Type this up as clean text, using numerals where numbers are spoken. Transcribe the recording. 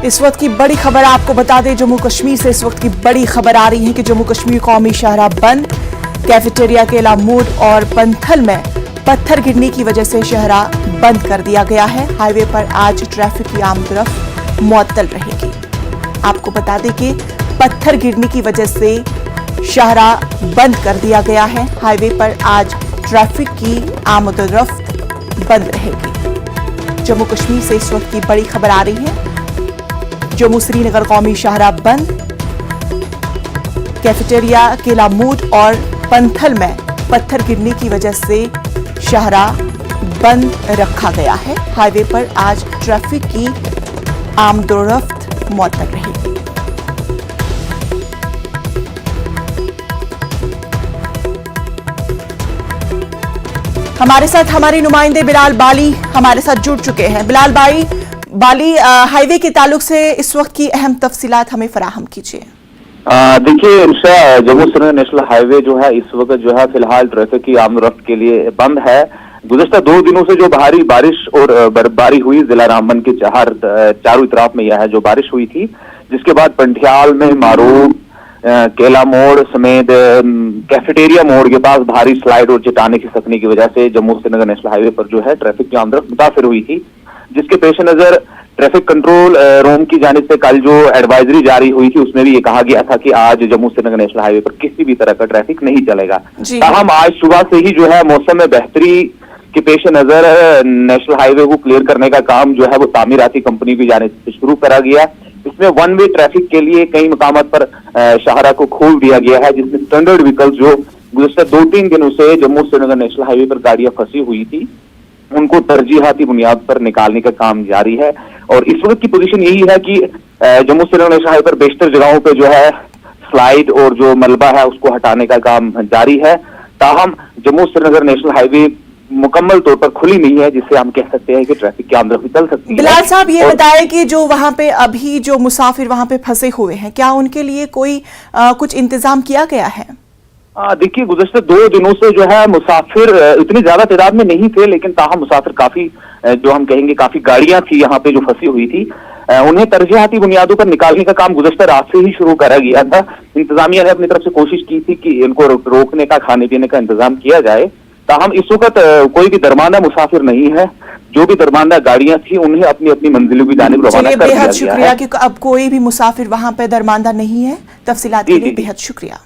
इस वक्त की बड़ी खबर आपको बता दें, जम्मू कश्मीर से इस वक्त की बड़ी खबर आ रही है कि जम्मू कश्मीर कौमी शाहराह बंद, कैफेटेरिया केला मोड़ और पंथल में पत्थर गिरने की वजह से शाहराह बंद कर दिया गया है। हाईवे पर आज ट्रैफिक की आमदरफ्त मुअत्तल रहेगी। आपको बता दें कि पत्थर गिरने की वजह से शाहराह बंद कर दिया गया है। हाईवे पर आज ट्रैफिक की आमदरफ्त बंद रहेगी। जम्मू कश्मीर से इस वक्त की बड़ी खबर आ रही है। जम्मू श्रीनगर कौमी शाहराह बंद, कैफेटेरिया केला मोड़ और पंथल में पत्थर गिरने की वजह से शाहराह बंद रखा गया है। हाईवे पर आज ट्रैफिक की आमदोरफ्त मुअत्तल रहेगी। हमारे साथ हमारे नुमाइंदे बिलाल बाली हमारे साथ जुड़ चुके हैं। बिलाल बाली, हाईवे के ताल्लुक से इस वक्त की अहम तफसीलात हमें फराहम कीजिए। देखिए, जम्मू श्रीनगर नेशनल हाईवे जो है इस वक्त जो है फिलहाल ट्रैफिक की आमदरफ्त के लिए बंद है। गुज़श्ता 2 दिनों से जो भारी बारिश और बर्फबारी हुई जिला रामबन के चारों इतराफ में यह है जो बारिश हुई थी, जिसके बाद पंठियाल में मारूफ, केला मोड़ समेत कैफेटेरिया मोड़ के पास भारी स्लाइड और चट्टाने खिसकने की वजह से जम्मू श्रीनगर नेशनल हाईवे पर जो है ट्रैफिक की आमदरफ्त मुतासिर हुई थी, जिसके पेश नजर ट्रैफिक कंट्रोल रूम की जानिब से कल जो एडवाइजरी जारी हुई थी उसमें भी ये कहा गया था कि आज जम्मू श्रीनगर नेशनल हाईवे पर किसी भी तरह का ट्रैफिक नहीं चलेगा। ताहम आज सुबह से ही जो है मौसम में बेहतरी के पेश नजर नेशनल हाईवे को क्लियर करने का काम जो है वो तामीराती कंपनी की जानिब से शुरू करा गया। इसमें 1 वे ट्रैफिक के लिए कई मकामात पर शाहराह को खोल दिया गया है, जिसमें स्टैंडर्ड व्हीकल्स जो गुज़श्ता 2-3 दिनों से जम्मू श्रीनगर नेशनल हाईवे पर गाड़ियां फंसी हुई थी उनको तरजीहाती बुनियाद पर निकालने का काम जारी है। और इस वक्त की पोजीशन यही है कि जम्मू श्रीनगर नेशनल हाईवे पर बेशतर जगहों पे जो है स्लाइड और जो मलबा है उसको हटाने का काम जारी है। ताहम जम्मू श्रीनगर नेशनल हाईवे मुकम्मल तौर पर खुली नहीं है, जिससे हम कह सकते हैं कि ट्रैफिक की आमदरफ्त चल सकती है। बिलाल साहब, ये बताएं कि जो वहां पे अभी जो मुसाफिर वहां पे फंसे हुए हैं, क्या उनके लिए कोई कुछ इंतजाम किया गया है? देखिए, गुज़श्ता 2 दिनों से जो है मुसाफिर इतनी ज्यादा तादाद में नहीं थे, लेकिन ताहम मुसाफिर काफी जो हम कहेंगे काफी गाड़ियां थी यहाँ पे जो फंसी हुई थी, उन्हें तरजीहाती बुनियादों पर निकालने का काम गुज़श्ता रात से ही शुरू करा गया था। इंतजामिया ने अपनी तरफ से कोशिश की थी कि इनको रोकने का, खाने पीने का इंतजाम किया जाए। ताहम इस वक्त कोई भी दरमांदा मुसाफिर नहीं है। जो भी दरमांदा गाड़ियां थी उन्हें अपनी अपनी मंजिलों की जानिब रवाना कर दिया गया है। बेहद शुक्रिया कि अब कोई भी मुसाफिर वहां पे दरमांदा नहीं है। तफसीलात के लिए बेहद शुक्रिया।